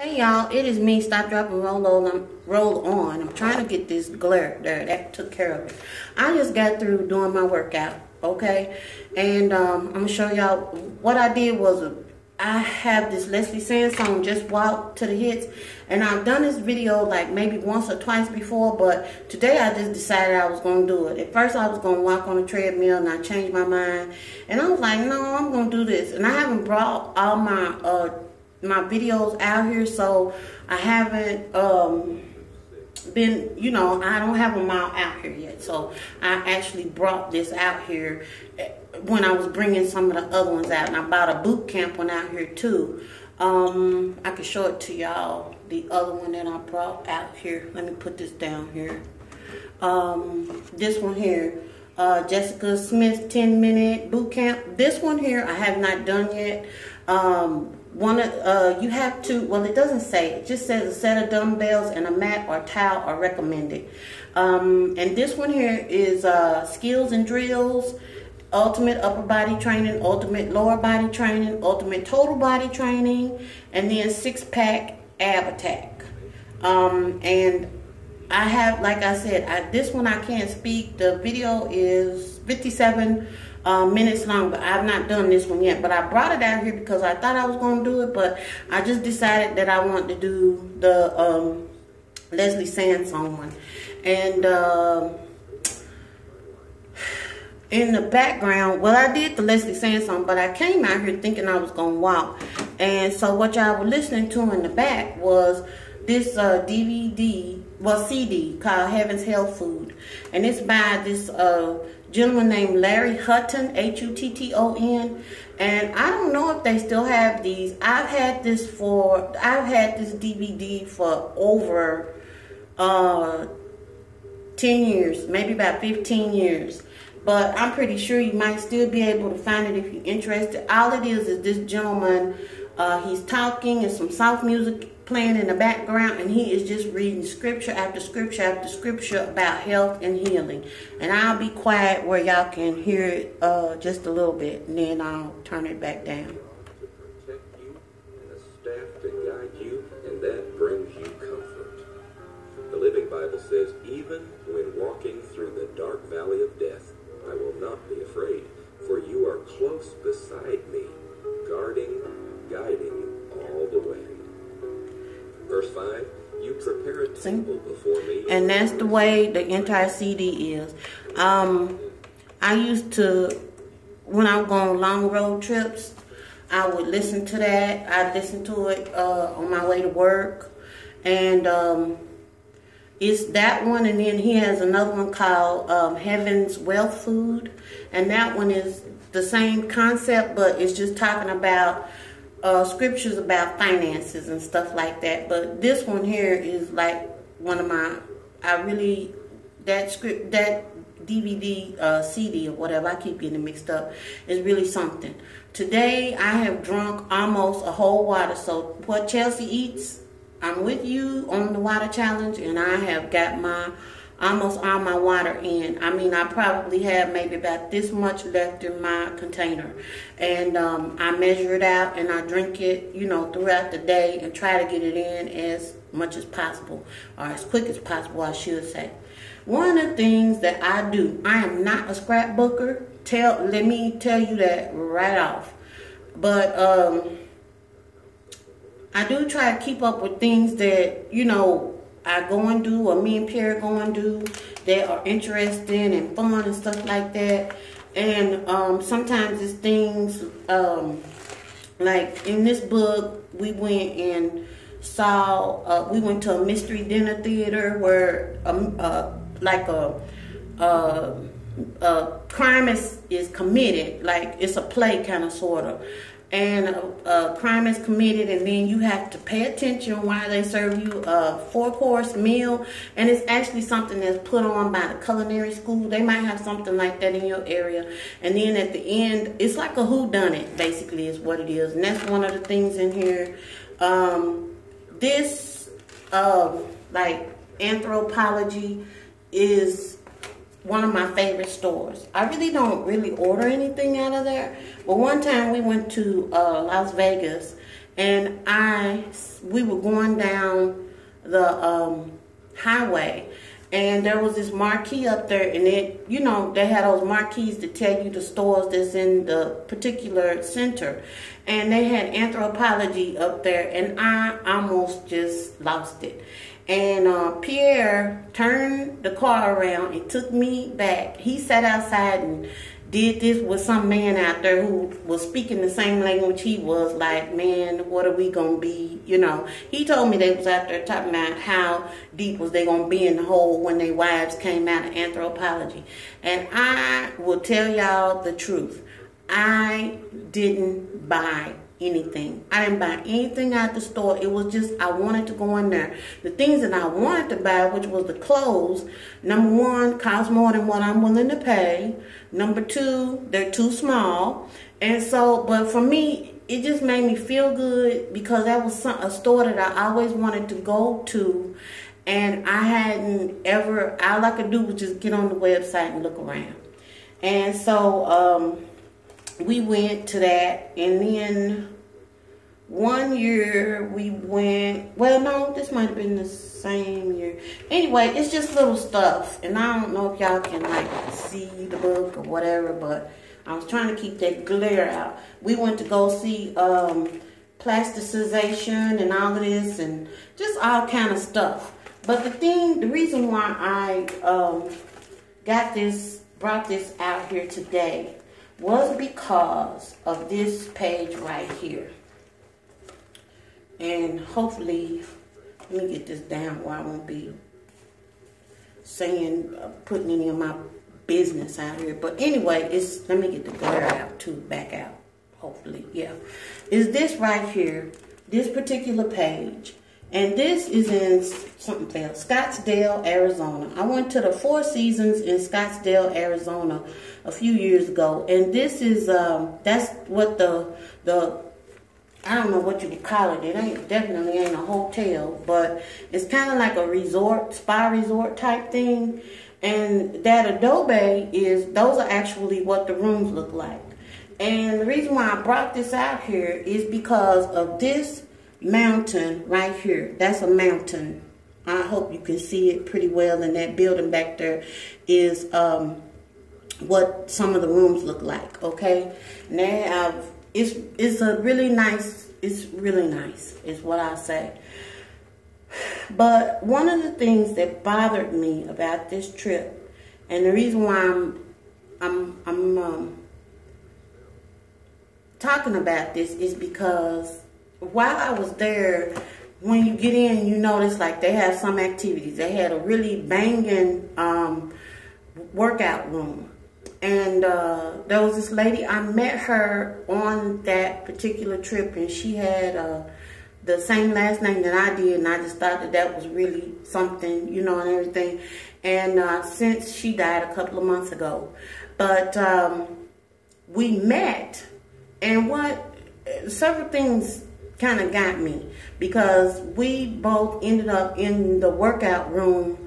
Hey y'all, it is me, Stop, Drop, and Roll On. I'm trying to get this glare there. That took care of it. I just got through doing my workout, okay? And I'm going to show y'all what I did was I have this Leslie Sands song, Just Walk to the Hits. And I've done this video like maybe once or twice before, but today I just decided I was going to do it. At first I was going to walk on a treadmill and I changed my mind. And I was like, no, I'm going to do this. And I haven't brought all my videos out here, so I haven't been, I don't have them all out here yet. So I actually brought this out here when I was bringing some of the other ones out, and I bought a boot camp one out here too. I can show it to y'all, the other one that I brought out here. Let me put this down here. This one here, Jessica Smith 10-minute boot camp. This one here I have not done yet. You have to, well, it doesn't say, it just says a set of dumbbells and a mat or towel are recommended. And this one here is skills and drills, ultimate upper body training, ultimate lower body training, ultimate total body training, and then 6-pack ab attack. And I have, like I said, this one I can't speak. The video is 57 minutes long, but I've not done this one yet. But I brought it out here because I thought I was going to do it, but I just decided that I want to do the Leslie Sands song one. And in the background, well, I did the Leslie Sands song, but I came out here thinking I was going to walk. And so what y'all were listening to in the back was this CD called Heaven's Health Food. And it's by this gentleman named Larry Hutton, H-U-T-T-O-N. And I don't know if they still have these. I've had this DVD for over 10 years, maybe about 15 years. But I'm pretty sure you might still be able to find it if you're interested. All it is this gentleman, he's talking and some soft music playing in the background, and he is just reading scripture after scripture after scripture about health and healing. And I'll be quiet where y'all can hear it just a little bit, and then I'll turn it back down. Protect you and a staff to guide you, and that brings you comfort. The Living Bible says, even when walking through the dark valley of death, I will not be afraid, for you are close beside me, guarding, guiding all the way. Verse 5, you prepare a table before me. And that's the way the entire CD is. I used to, when I would go on long road trips, I would listen to that. I'd listen to it on my way to work. And it's that one, and then he has another one called Heaven's Wealth Food. And that one is the same concept, but it's just talking about scriptures about finances and stuff like that. But this one here is like one of my, that DVD CD or whatever, I keep getting it mixed up, is really something. Today I have drunk almost a whole water. So what Chelsea eats, I'm with you on the water challenge, and I have got almost all my water in. I mean, I probably have maybe about this much left in my container. And I measure it out and I drink it, throughout the day, and try to get it in as much as possible, or as quick as possible, I should say. One of the things that I do, I am not a scrapbooker. Let me tell you that right off. But I do try to keep up with things that, I go and do, or me and Pierre go and do, that are interesting and fun and stuff like that. And sometimes it's things, like in this book, we went and saw, we went to a mystery dinner theater where like a crime is committed, like it's a play kind of, sort of. And a crime is committed, and then you have to pay attention while they serve you a 4-course meal. And it's actually something that's put on by the culinary school. They might have something like that in your area. And then at the end, it's like a whodunit, basically, is what it is. And that's one of the things in here. This, like, Anthropologie is one of my favorite stores. I really don't order anything out of there. But one time we went to Las Vegas, and we were going down the highway, and there was this marquee up there, and it, you know, they had those marquees to tell you the stores that's in the particular center, and they had Anthropologie up there, and I almost just lost it. And Pierre turned the car around and took me back. He sat outside and did this with some man out there who was speaking the same language he was, like, man, what are we going to be, you know. He told me they was out there talking about how deep was they going to be in the hole when their wives came out of Anthropologie. And I will tell y'all the truth. I didn't buy anything. I didn't buy anything out the store. It was just, I wanted to go in there. The things that I wanted to buy, which was the clothes, number one, cost more than what I'm willing to pay. Number two, they're too small. And so, but for me, it just made me feel good because that was a store that I always wanted to go to. And I hadn't ever, all I could do was just get on the website and look around. And so, we went to that, and then one year we went, well, no, this might have been the same year. Anyway, it's just little stuff, and I don't know if y'all can, like, see the book or whatever, but I was trying to keep that glare out. We went to go see plasticization and all of this, and just all kind of stuff. But the reason why I brought this out here today was because of this page right here. And hopefully, let me get this down where I won't be saying, putting any of my business out here. But anyway, let me get the glare out too, back out, hopefully, yeah. Is this right here, this particular page. And this is in something else, Scottsdale, Arizona. I went to the Four Seasons in Scottsdale, Arizona a few years ago. And this is, that's what I don't know what you would call it. It definitely ain't a hotel, but it's kind of like a resort, spa resort type thing. And that adobe those are actually what the rooms look like. And the reason why I brought this out here is because of this mountain right here. That's a mountain. I hope you can see it pretty well. And that building back there is what some of the rooms look like. Okay, and they have it's really nice is what I say. But one of the things that bothered me about this trip, and the reason why I'm talking about this, is because while I was there, when you get in, you notice like they have some activities. They had a really banging workout room. And there was this lady, I met her on that particular trip, and she had the same last name that I did, and I just thought that was really something, you know, and everything. And since she died a couple of months ago. But we met, and several things kind of got me, because we both ended up in the workout room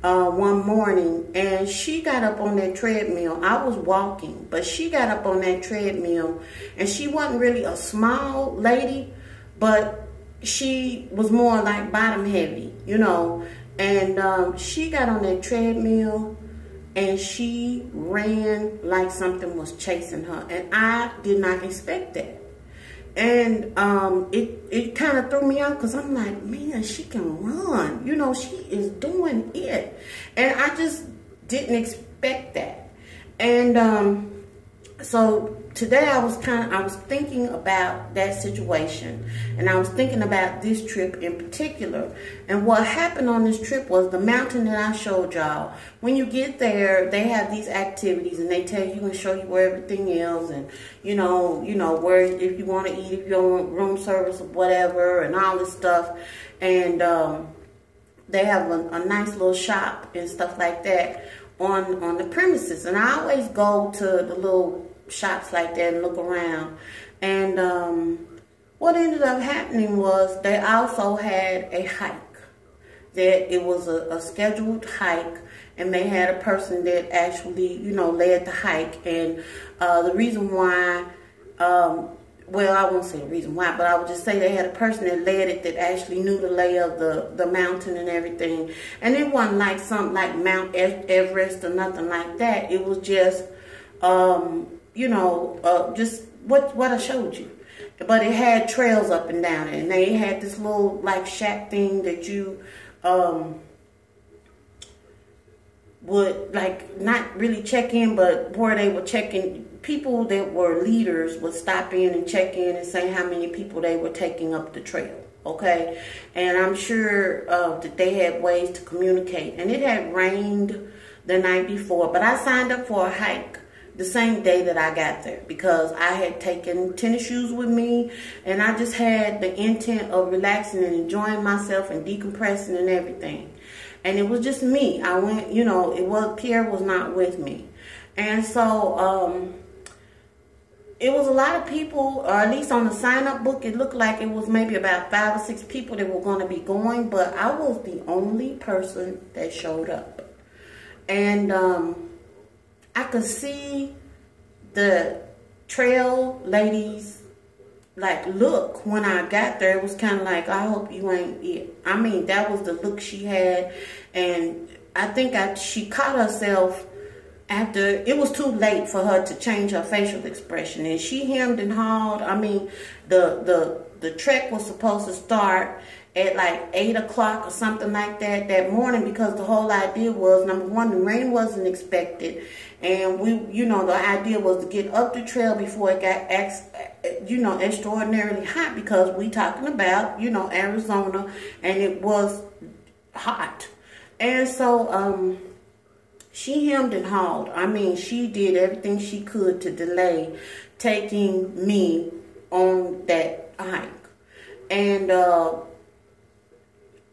one morning, and she got up on that treadmill. I was walking, but she got up on that treadmill, and she wasn't really a small lady, but she was more like bottom heavy, you know. And she got on that treadmill, and she ran like something was chasing her, and I did not expect that. And it kind of threw me out, because I'm like, man, she can run. You know, she is doing it. And I just didn't expect that. And so today I was thinking about that situation. And I was thinking about this trip in particular. And what happened on this trip was the mountain that I showed y'all. When you get there, they have these activities, and they tell you and show you where everything is, and you know where, if you want to eat, if you want room service or whatever, and all this stuff. And they have a nice little shop and stuff like that on the premises. And I always go to the little shops like that and look around. And what ended up happening was they also had a hike. That it was a scheduled hike, and they had a person that actually, you know, led the hike. And the reason why well, I won't say the reason why, but I would just say they had a person that led it that actually knew the lay of the mountain and everything. And it wasn't like something like Mount Everest or nothing like that. It was just, you know, just what I showed you. But it had trails up and down it. And they had this little like shack thing that you would like not really check in, but where they were checking, people that were leaders would stop in and check in and say how many people they were taking up the trail. Okay, and I'm sure that they had ways to communicate. And it had rained the night before, but I signed up for a hike the same day that I got there because I had taken tennis shoes with me, and I just had the intent of relaxing and enjoying myself and decompressing and everything. And it was just me. I went, you know, Pierre was not with me. And so it was a lot of people, or at least on the sign-up book, it looked like it was maybe about 5 or 6 people that were going to be going, but I was the only person that showed up. And I could see the trail ladies like look when I got there. It was kind of like, I hope you ain't it. I mean, that was the look she had. And I think she caught herself after it was too late for her to change her facial expression, and she hemmed and hawed. I mean, the trek was supposed to start at like 8 o'clock or something like that morning, because the whole idea was, number one, the rain wasn't expected, and the idea was to get up the trail before it got extraordinarily hot, because we talking about Arizona, and it was hot. And so she hemmed and hawed. I mean, she did everything she could to delay taking me on that hike. And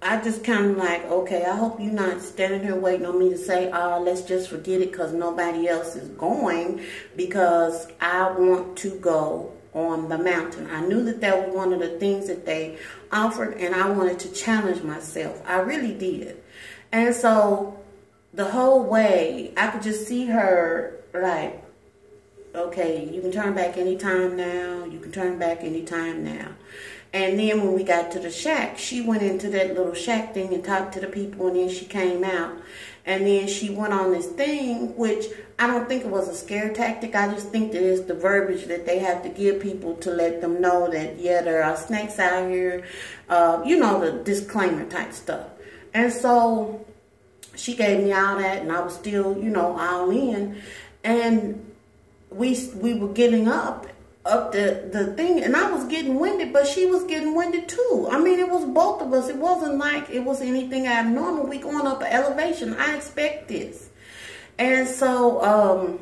I just kind of like, okay, I hope you're not standing here waiting on me to say, let's just forget it because nobody else is going, because I want to go on the mountain. I knew that was one of the things that they offered, and I wanted to challenge myself. I really did. And so the whole way, I could just see her like, okay, you can turn back anytime now. You can turn back anytime now. And then when we got to the shack, she went into that little shack thing and talked to the people, and then she came out. And then she went on this thing, which I don't think it was a scare tactic. I just think that it's the verbiage that they have to give people to let them know that, yeah, there are snakes out here. The disclaimer type stuff. And so she gave me all that, and I was still, all in. And we were getting up the thing, and I was getting winded, but she was getting winded too. I mean, it was both of us. It wasn't like it was anything abnormal. We going up an elevation. I expect this. And so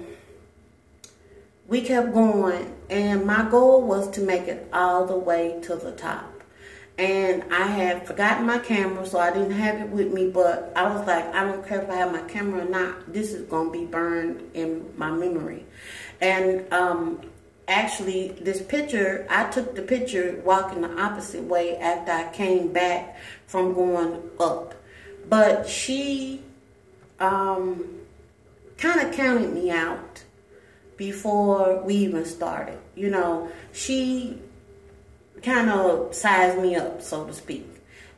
we kept going, and my goal was to make it all the way to the top. And I had forgotten my camera, so I didn't have it with me, but I was like, I don't care if I have my camera or not. This is going to be burned in my memory. And actually, this picture, I took the picture walking the opposite way after I came back from going up. But she kind of counted me out before we even started. She kind of sized me up, so to speak.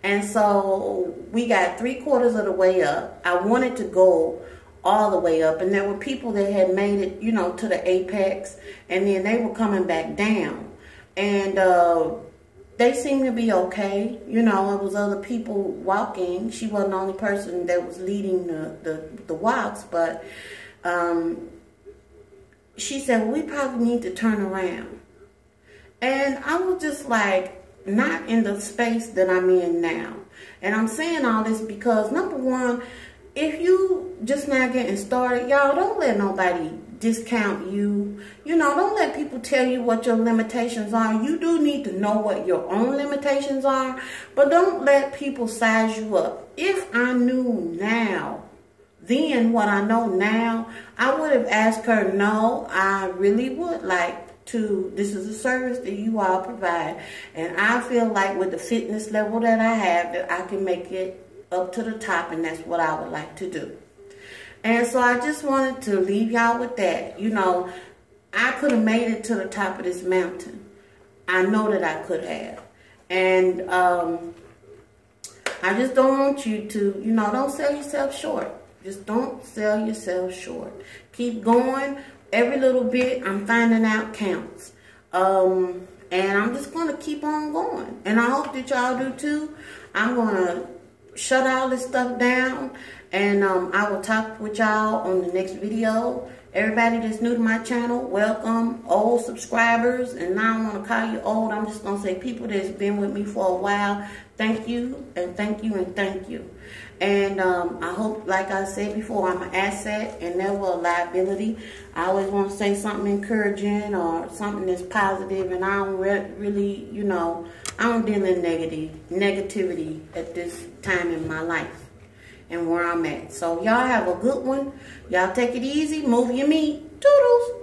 And so we got 3/4 of the way up. I wanted to go all the way up, and there were people that had made it, to the apex, and then they were coming back down. And they seemed to be okay. It was other people walking. She wasn't the only person that was leading the walks, but she said, well, we probably need to turn around. And I was just like, not in the space that I'm in now. And I'm saying all this because, number one, if you just now getting started, y'all, don't let nobody discount you. Don't let people tell you what your limitations are. You do need to know what your own limitations are, but don't let people size you up. If I knew now, then what I know now, I would have asked her, no, I really would like to, this is a service that you all provide, and I feel like with the fitness level that I have, that I can make it up to the top, and that's what I would like to do. And so I just wanted to leave y'all with that. I could have made it to the top of this mountain, I know that I could have. And I just don't want you to, you know, don't sell yourself short. Just don't sell yourself short. Keep going. Every little bit I'm finding out counts. And I'm just going to keep on going. And I hope that y'all do too. I'm going to shut all this stuff down. And I will talk with y'all on the next video. Everybody that's new to my channel, welcome. Old subscribers, and now I don't want to call you old. I'm just going to say people that's been with me for a while, thank you, and thank you, and thank you. And I hope, like I said before, I'm an asset and never a liability. I always want to say something encouraging or something that's positive, and I don't really, you know, I don't deal in negativity at this time in my life and where I'm at. So y'all have a good one. Y'all take it easy. Move your meat. Toodles.